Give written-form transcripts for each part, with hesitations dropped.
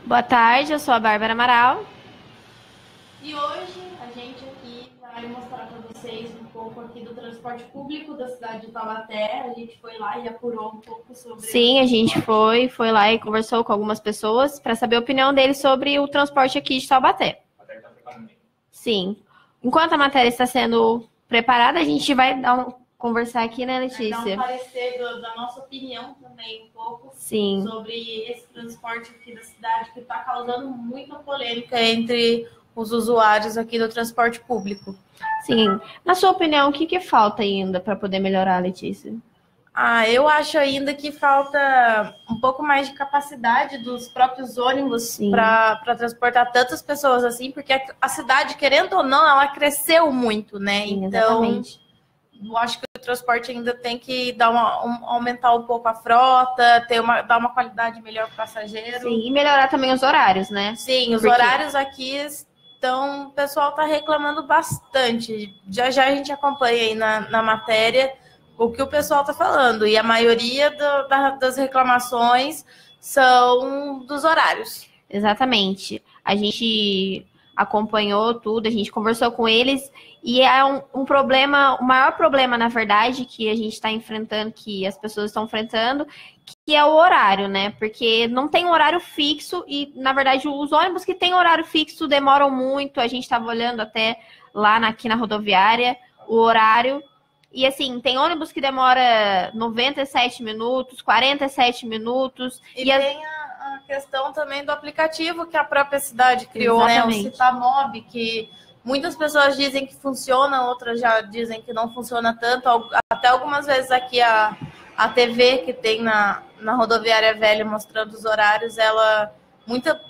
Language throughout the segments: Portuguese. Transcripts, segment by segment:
Boa tarde, eu sou a Bárbara Amaral. E hoje a gente aqui vai mostrar para vocês um pouco aqui do transporte público da cidade de Taubaté. A gente foi lá e apurou um pouco sobre o Sim, a gente transporte. foi lá e conversou com algumas pessoas para saber a opinião deles sobre o transporte aqui de Taubaté. Sim. Enquanto a matéria está sendo preparada, a gente vai conversar aqui, né, Né, dar um Letícia? parecer da nossa opinião também um pouco Sim. sobre esse transporte aqui da cidade que está causando muita polêmica entre os usuários aqui do transporte público. Sim. Na sua opinião, o que que falta ainda para poder melhorar, Letícia? Eu acho ainda que falta um pouco mais de capacidade dos próprios ônibus Sim, para transportar tantas pessoas assim, porque a cidade, querendo ou não, ela cresceu muito, né? sim, Então, exatamente. eu acho que o transporte ainda tem que aumentar um pouco a frota, dar uma qualidade melhor para o passageiro. Sim, e melhorar também os horários, né? Sim, os Porque, horários aqui estão. O pessoal está reclamando bastante. Já já a gente acompanha aí na matéria o que o pessoal está falando. E a maioria das reclamações são dos horários. exatamente. A gente acompanhou tudo, a gente conversou com eles e é um problema, o maior problema, na verdade, que a gente está enfrentando, que as pessoas estão enfrentando, que é o horário, né? Porque não tem um horário fixo e, na verdade, os ônibus que têm horário fixo demoram muito. A gente estava olhando até aqui na rodoviária o horário. E assim, tem ônibus que demora 97 minutos, 47 minutos. E tem a questão também do aplicativo que a própria cidade criou, né? O Exatamente. Citamob, que muitas pessoas dizem que funciona, outras já dizem que não funciona tanto. Até algumas vezes aqui a TV que tem na rodoviária velha mostrando os horários, ela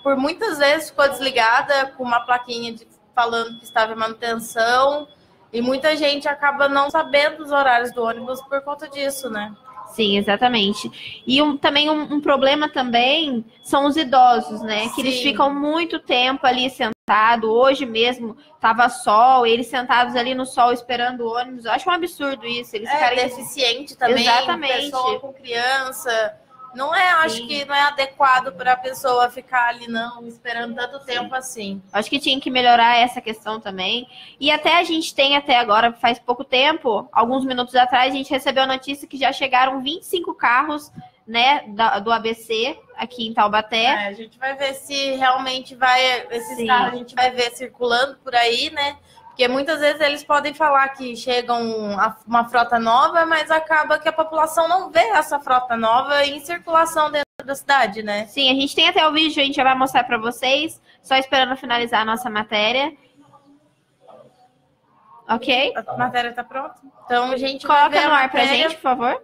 por muitas vezes ficou desligada com uma plaquinha falando que estava em manutenção. E muita gente acaba não sabendo os horários do ônibus por conta disso, né? Sim, exatamente. E também um problema também são os idosos, né? Que eles ficam Sim, muito tempo ali sentado. Hoje mesmo tava sol, eles sentados ali no sol esperando o ônibus. Eu acho um absurdo isso. Eles ficarem. deficiente também, pessoa Exatamente. com criança. Não é, acho Sim. que não é adequado para a pessoa ficar ali, não, esperando tanto Sim. tempo assim. Acho que tinha que melhorar essa questão também. E até a gente tem até agora, faz pouco tempo, alguns minutos atrás, a gente recebeu a notícia que já chegaram 25 carros, né, do ABC aqui em Taubaté. A gente vai ver se realmente esses carros Sim, a gente vai ver circulando por aí, né? Porque muitas vezes eles podem falar que chegam uma frota nova, mas acaba que a população não vê essa frota nova em circulação dentro da cidade, né? sim, a gente tem até o vídeo, a gente já vai mostrar para vocês, só esperando finalizar a nossa matéria, ok? A matéria está pronta. Então a gente vai ver Coloca a no ar pra gente, matéria. por favor.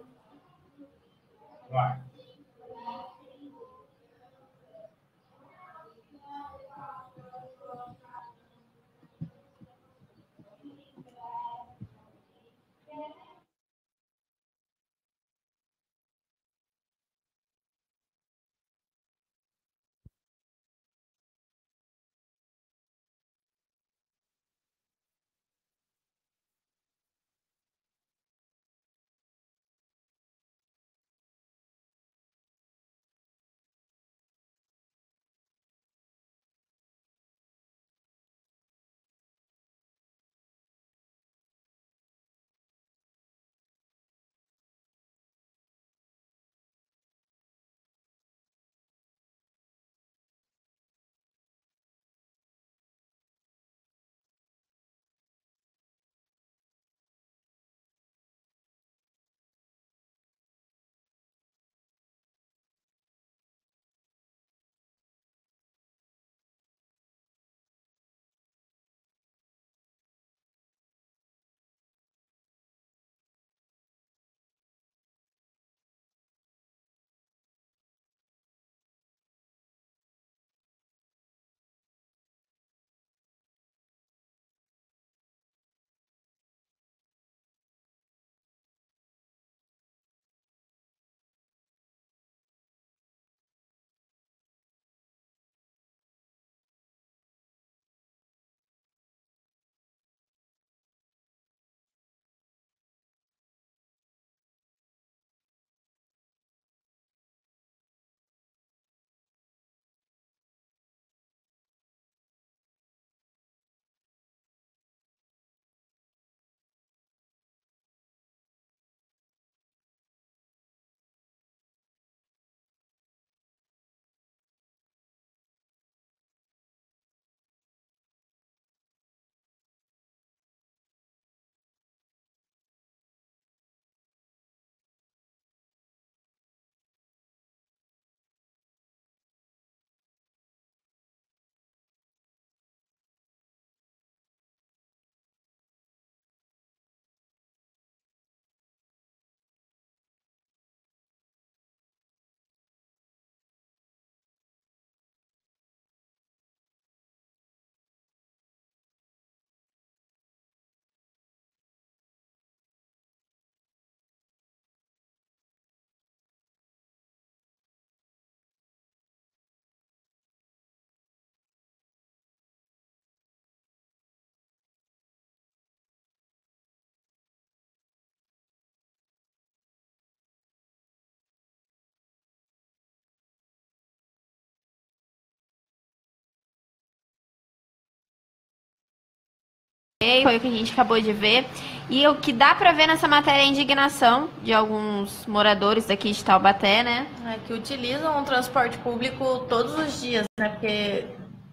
foi o que a gente acabou de ver. E o que dá para ver nessa matéria é a indignação de alguns moradores daqui de Taubaté, né? Que utilizam o transporte público todos os dias, né? Porque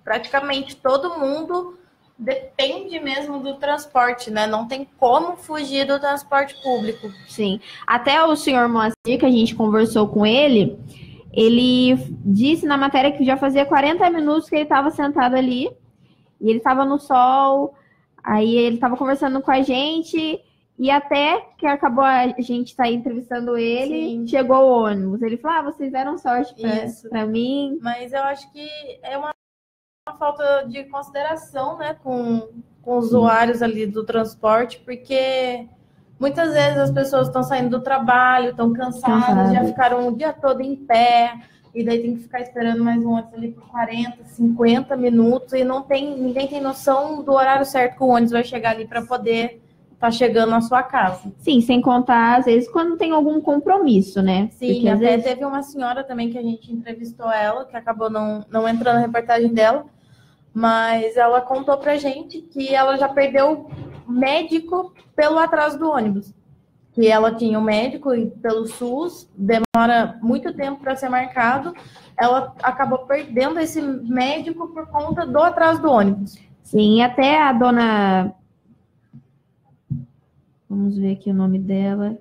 praticamente todo mundo depende mesmo do transporte, né? Não tem como fugir do transporte público. Sim. Até o senhor Moacir, que a gente conversou com ele disse na matéria que já fazia 40 minutos que ele estava sentado ali e ele estava no sol, aí ele estava conversando com a gente e até que acabou a gente estar entrevistando ele, sim, chegou o ônibus. Ele falou, vocês deram sorte para mim. Mas eu acho que é uma falta de consideração, né, com os usuários ali do transporte, porque muitas vezes as pessoas estão saindo do trabalho, estão cansadas, já ficaram o dia todo em pé, e daí tem que ficar esperando mais um ônibus ali por 40, 50 minutos, e ninguém tem noção do horário certo que o ônibus vai chegar ali para poder estar chegando na sua casa. Sim, sem contar, às vezes, quando tem algum compromisso, né? Sim, porque, até vezes... teve uma senhora também que a gente entrevistou ela, que acabou não entrando na reportagem dela, mas ela contou pra gente que ela já perdeu médico pelo atraso do ônibus. Que ela tinha um médico e pelo SUS, demora muito tempo para ser marcado, ela acabou perdendo esse médico por conta do atraso do ônibus. Sim, até a dona... Vamos ver aqui o nome dela.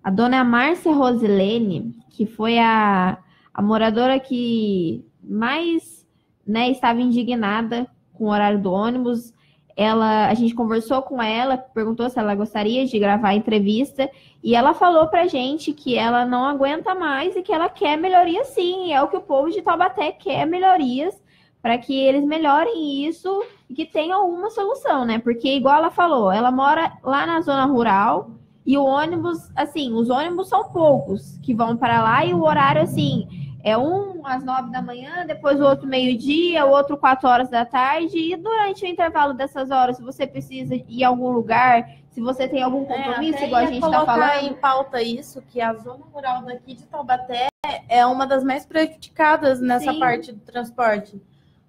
A dona Márcia Rosilene, que foi a moradora que mais... né, estava indignada com o horário do ônibus. A gente conversou com ela, perguntou se ela gostaria de gravar a entrevista, e ela falou pra gente que ela não aguenta mais e que ela quer melhoria sim, e é o que o povo de Taubaté quer, melhorias, para que eles melhorem isso e que tenham alguma solução, né? Porque, igual ela falou, ela mora lá na zona rural, e o ônibus, assim, os ônibus são poucos que vão para lá, e o horário, assim... é um às 9 da manhã, depois o outro meio-dia, o outro 4 horas da tarde. E durante o intervalo dessas horas, se você precisa ir a algum lugar, se você tem algum compromisso, igual a gente está falando. Em pauta isso, que a zona rural daqui de Taubaté é uma das mais prejudicadas nessa Sim. parte do transporte.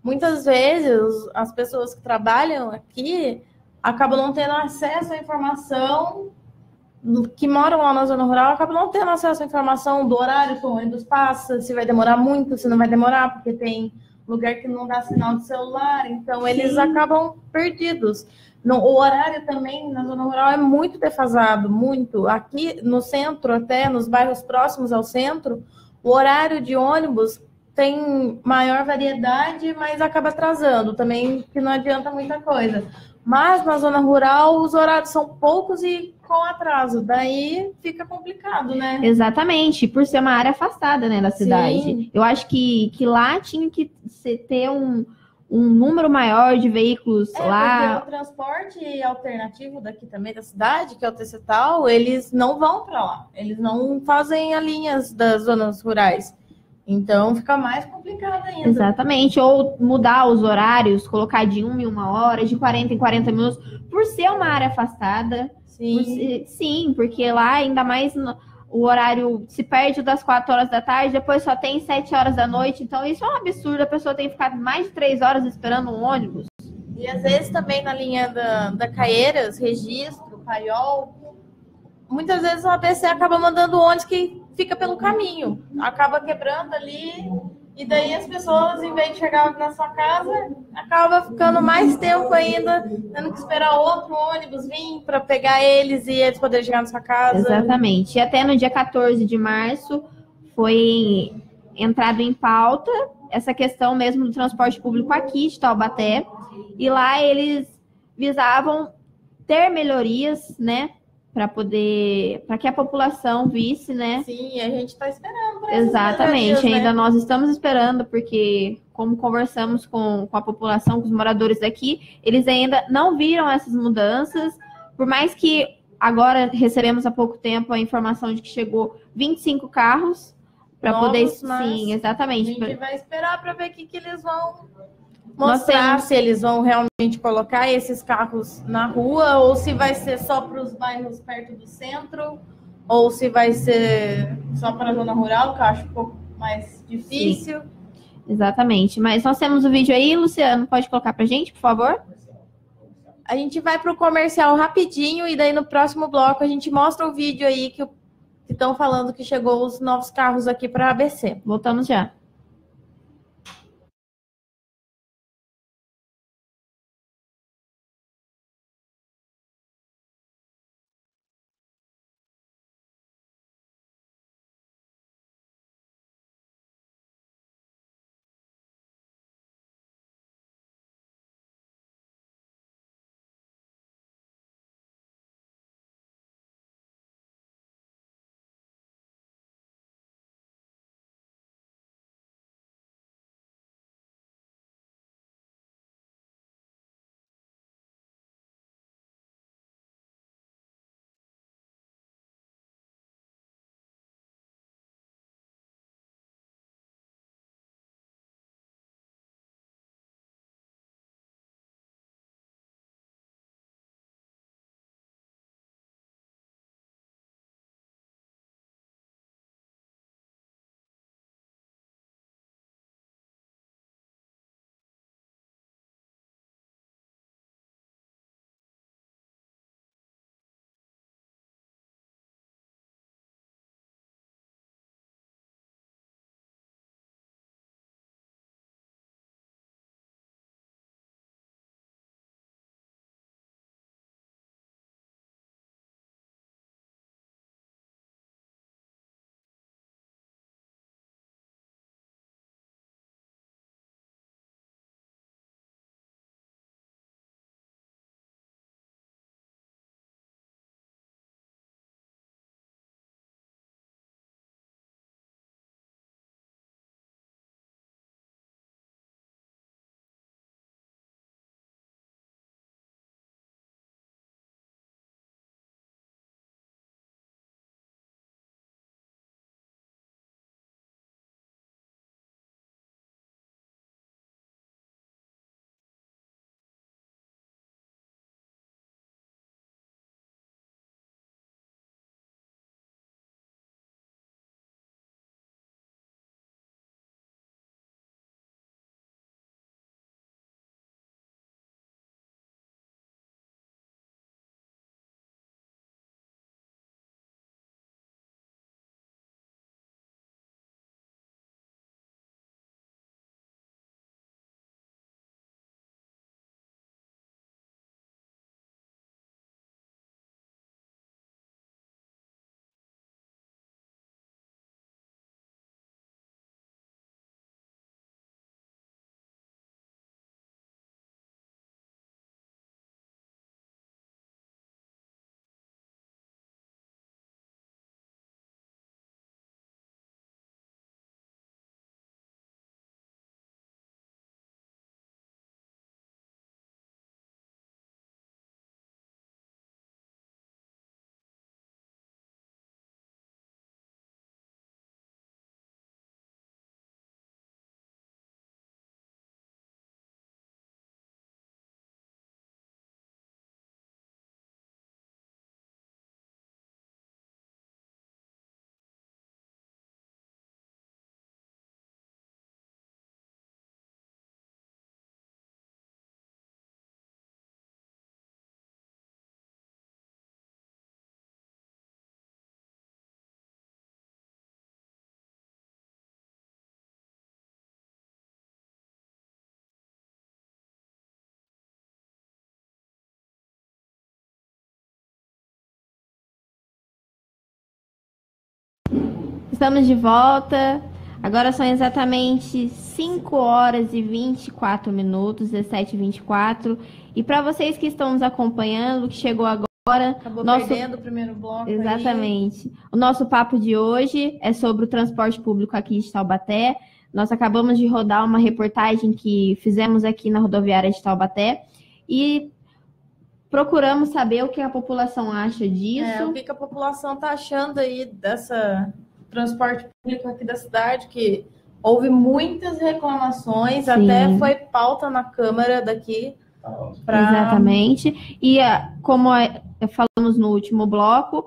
Muitas vezes, as pessoas que trabalham aqui acabam não tendo acesso à informação... que moram lá na zona rural acabam não tendo acesso à informação do horário que o ônibus passa, se vai demorar muito, se não vai demorar, porque tem lugar que não dá sinal de celular, então eles Sim. acabam perdidos. O horário também na zona rural é muito defasado, muito. Aqui no centro, até nos bairros próximos ao centro, o horário de ônibus tem maior variedade, mas acaba atrasando também, que não adianta muita coisa. Mas na zona rural os horários são poucos e com atraso, daí fica complicado, né? Exatamente, por ser uma área afastada, né, da cidade. Sim. Eu acho que lá tinha que ter um número maior de veículos lá. Porque o transporte alternativo daqui também da cidade, que é o TCTAL, eles não vão para lá. Eles não fazem as linhas das zonas rurais. Então, fica mais complicado ainda. Exatamente. Ou mudar os horários, colocar de 1 em 1 hora, de 40 em 40 minutos, por ser uma área afastada. Sim. Sim, porque lá, ainda mais, o horário se perde das 4 horas da tarde, depois só tem 7 horas da noite. Então, isso é um absurdo. A pessoa tem que ficar mais de 3 horas esperando um ônibus. E, às vezes, também na linha da Caieiras, Registro, Paiol, muitas vezes a ABC acaba mandando ônibus que fica pelo caminho, acaba quebrando ali, e daí as pessoas, em vez de chegar na sua casa, acaba ficando mais tempo ainda, tendo que esperar outro ônibus vir para pegar eles e eles poderem chegar na sua casa. Exatamente. E até no dia 14 de março foi entrado em pauta essa questão mesmo do transporte público aqui de Taubaté, e lá eles visavam ter melhorias, né? Para que a população visse, né? Sim, a gente está esperando. Exatamente, né? Ainda nós estamos esperando, porque como conversamos com a população, com os moradores daqui, eles ainda não viram essas mudanças, por mais que agora recebemos há pouco tempo a informação de que chegou 25 carros para poder... Sim, exatamente. A gente vai esperar para ver o que eles vão mostrar, se eles vão realmente colocar esses carros na rua, ou se vai ser só para os bairros perto do centro, ou se vai ser só para a zona rural, que eu acho um pouco mais difícil. Sim. Exatamente. Mas nós temos o vídeo aí, Luciano, pode colocar para a gente, por favor? A gente vai para o comercial rapidinho e daí no próximo bloco a gente mostra o vídeo aí que estão falando que chegou os novos carros aqui para a ABC. Voltamos já. Estamos de volta. Agora são exatamente 5 horas e 24 minutos, 17h24. E para vocês que estão nos acompanhando, que chegou agora... Acabou perdendo o primeiro bloco. Exatamente. Aí. O nosso papo de hoje é sobre o transporte público aqui de Taubaté. Nós acabamos de rodar uma reportagem que fizemos aqui na rodoviária de Taubaté. E procuramos saber o que a população acha disso. O que a população está achando aí dessa... transporte público aqui da cidade, que houve muitas reclamações, sim, até foi pauta na Câmara daqui. Exatamente. E como falamos no último bloco,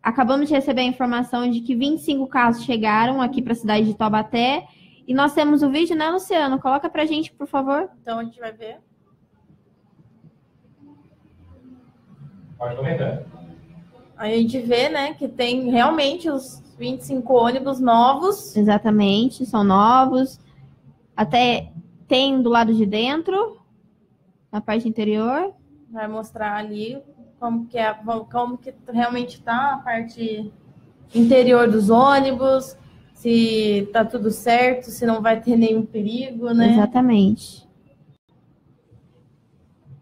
acabamos de receber a informação de que 25 carros chegaram aqui para a cidade de Taubaté. E nós temos o vídeo, né, Luciano? Coloca para a gente, por favor. Então a gente vai ver. Pode comentar. A gente vê, né, que tem realmente os 25 ônibus novos. Exatamente, são novos. Até tem do lado de dentro, na parte interior. Vai mostrar ali como que realmente tá a parte interior dos ônibus, se tá tudo certo, se não vai ter nenhum perigo, né? Exatamente.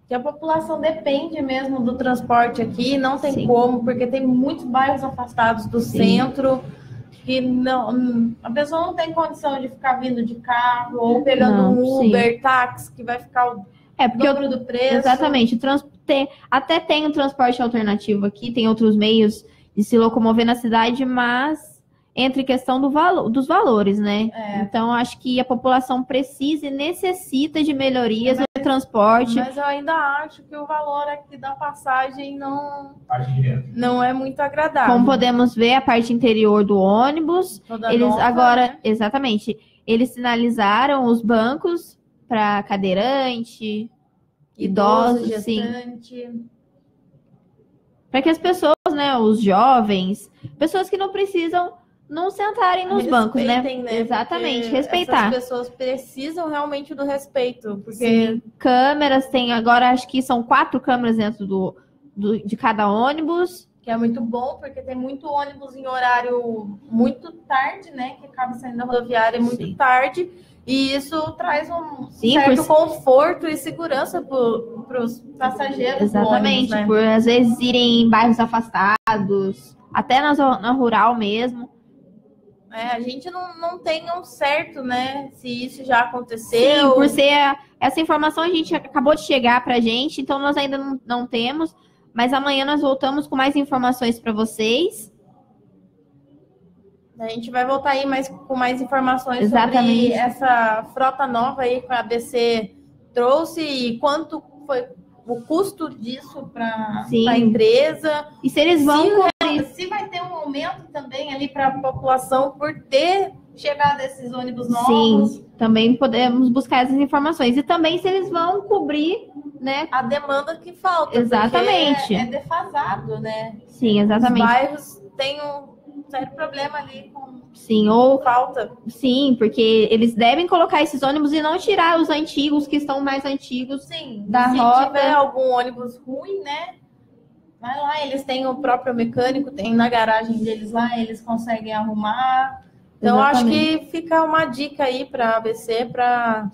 Que a população depende mesmo do transporte aqui, não tem Sim. como, porque tem muitos bairros afastados do centro, que não, a pessoa não tem condição de ficar vindo de carro, ou pegando um Uber, táxi, que vai ficar o dobro do preço. Exatamente. Até tem o transporte alternativo aqui, tem outros meios de se locomover na cidade, mas entre questão dos valores, né? Então, acho que a população precisa e necessita de melhorias no transporte. Mas eu ainda acho que o valor aqui da passagem não é muito agradável. Como podemos ver, a parte interior do ônibus, eles nova, agora, né? Exatamente, eles sinalizaram os bancos para cadeirante, idosos, gestante. Para que as pessoas, né, os jovens, pessoas que não precisam não sentarem nos bancos, né? Exatamente, respeitar. Essas pessoas precisam realmente do respeito, porque câmeras tem agora, acho que são 4 câmeras dentro de cada ônibus, que é muito bom, porque tem muito ônibus em horário muito tarde, né? Que acaba saindo da rodoviária muito tarde, e isso traz um certo conforto e segurança para os passageiros. Exatamente, do ônibus, né? Por às vezes irem em bairros afastados, até na zona rural mesmo. A gente não tem um certo, né? Se isso já aconteceu. Sim, por ser essa informação a gente acabou de chegar pra gente, então nós ainda não temos, mas amanhã nós voltamos com mais informações para vocês. A gente vai voltar aí com mais informações Exatamente. sobre essa frota nova aí que a ABC trouxe e quanto foi o custo disso para a empresa. E se eles vão... Se vai ter um aumento também ali para a população por ter chegado esses ônibus novos. Sim, também podemos buscar essas informações. E também se eles vão cobrir, né, a demanda que falta. Exatamente. É defasado, né? Sim, exatamente. Os bairros têm um sério problema ali com falta. Sim, porque eles devem colocar esses ônibus e não tirar os antigos, que estão mais antigos da rota. Se tiver algum ônibus ruim, né? Vai lá, eles têm o próprio mecânico, tem na garagem deles lá, eles conseguem arrumar. Então, acho que fica uma dica aí para a ABC para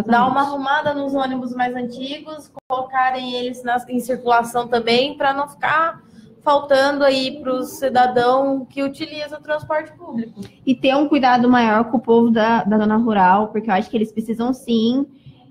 dar uma arrumada nos ônibus mais antigos, colocarem eles em circulação também, para não ficar faltando aí para o cidadão que utiliza o transporte público. E ter um cuidado maior com o povo da zona rural, porque eu acho que eles precisam sim,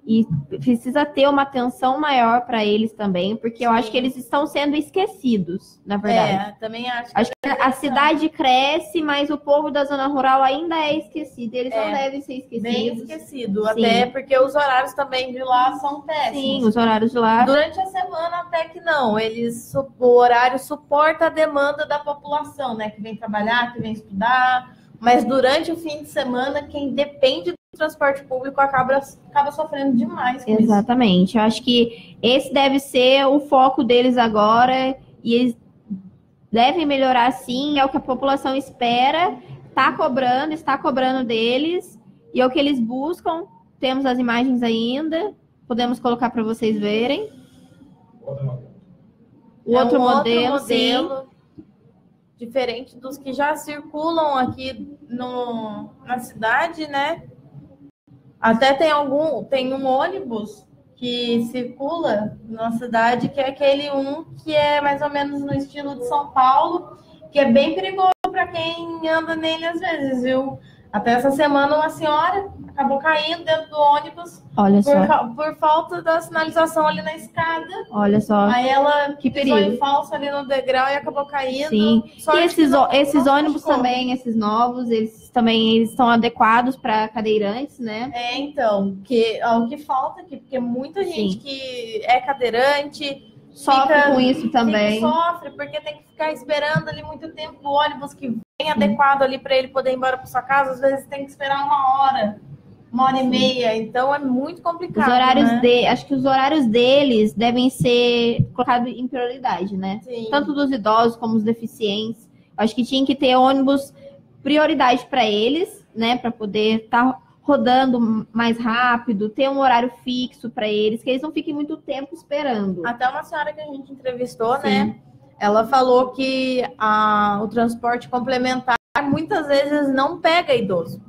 e precisa ter uma atenção maior para eles também, porque eu acho que eles estão sendo esquecidos, na verdade. Também acho que a cidade cresce, mas o povo da zona rural ainda é esquecido. Eles não devem ser esquecidos. Bem esquecido, até porque os horários também de lá são péssimos. Sim, os horários de lá. Durante a semana até que não, o horário suporta a demanda da população, né? Que vem trabalhar, que vem estudar, mas durante o fim de semana, quem depende do transporte público acaba sofrendo demais com Exatamente. Eu acho que esse deve ser o foco deles agora, e eles devem melhorar sim, é o que a população espera, está cobrando deles, e é o que eles buscam. Temos as imagens ainda, podemos colocar para vocês verem. O outro modelo, sim. Diferente dos que já circulam aqui na cidade, né? Até tem um ônibus que circula na cidade, que é aquele que é mais ou menos no estilo de São Paulo, que é bem perigoso para quem anda nele às vezes, viu? Até essa semana uma senhora acabou caindo dentro do ônibus. Olha só. Por falta da sinalização ali na escada. Olha só. Aí ela pisou em falso ali no degrau e acabou caindo. Sim. E esses ônibus também, esses novos, eles estão adequados para cadeirantes, né? Então, o que falta aqui, porque muita gente que é cadeirante sofre com isso também. Sofre, porque tem que ficar esperando ali muito tempo o ônibus que vem adequado ali para ele poder ir embora para sua casa. Às vezes tem que esperar 1 hora. 1h30, então é muito complicado. Os horários né? acho que os horários deles devem ser colocados em prioridade, né? Sim. Tanto dos idosos como dos deficientes. Acho que tinha que ter ônibus prioridade para eles, né? Para poder estar rodando mais rápido, ter um horário fixo para eles, que eles não fiquem muito tempo esperando. Até uma senhora que a gente entrevistou, Sim. né? Ela falou que o transporte complementar muitas vezes não pega idoso.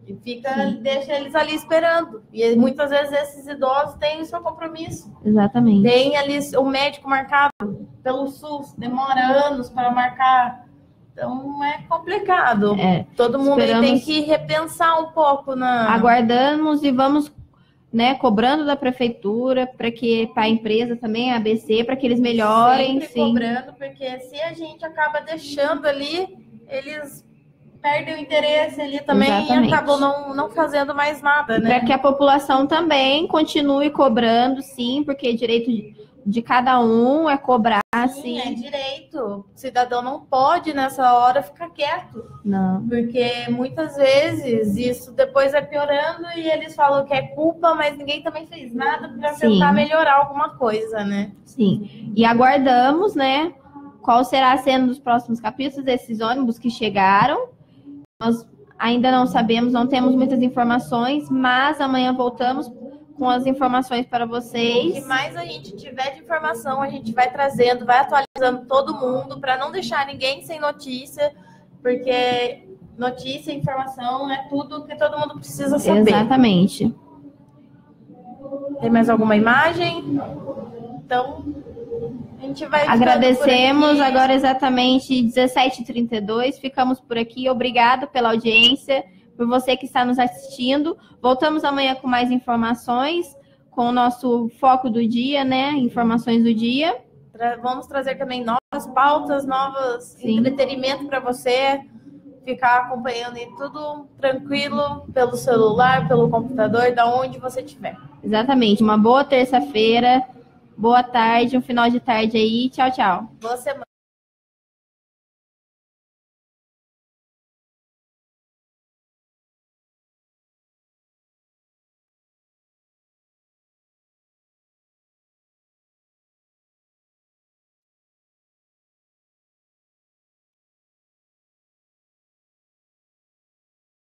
E deixa eles ali esperando. E muitas vezes esses idosos têm o seu compromisso. Exatamente. Tem ali o médico marcado pelo SUS, demora anos para marcar. Então é complicado. Todo mundo aí tem que repensar um pouco Aguardamos e vamos, né, cobrando da prefeitura para a empresa também, a ABC, para que eles melhorem. Sempre cobrando, porque se a gente acaba deixando ali, eles perdem o interesse ali também. Exatamente. E acabam não fazendo mais nada, né? Para que a população também continue cobrando, sim, porque é direito de cada um é cobrar, sim. É direito. O cidadão não pode, nessa hora, ficar quieto. Não. Porque muitas vezes isso depois vai piorando e eles falam que é culpa, mas ninguém também fez nada para tentar melhorar alguma coisa, né? Sim. E aguardamos, né, qual será a cena dos próximos capítulos desses ônibus que chegaram. Nós ainda não sabemos, não temos muitas informações, mas amanhã voltamos com as informações para vocês. O que mais a gente tiver de informação, a gente vai trazendo, vai atualizando todo mundo, para não deixar ninguém sem notícia, porque notícia e informação é tudo que todo mundo precisa saber. Exatamente. Tem mais alguma imagem? Então, a gente vai... Agradecemos, agora exatamente 17h32, ficamos por aqui. Obrigada pela audiência, por você que está nos assistindo. Voltamos amanhã com mais informações, com o nosso foco do dia, né? Informações do dia. Vamos trazer também novas pautas, novos entretenimento para você ficar acompanhando e tudo tranquilo pelo celular, pelo computador, da onde você estiver. Exatamente. Uma boa terça-feira, boa tarde, um final de tarde aí. Tchau, tchau. Boa semana.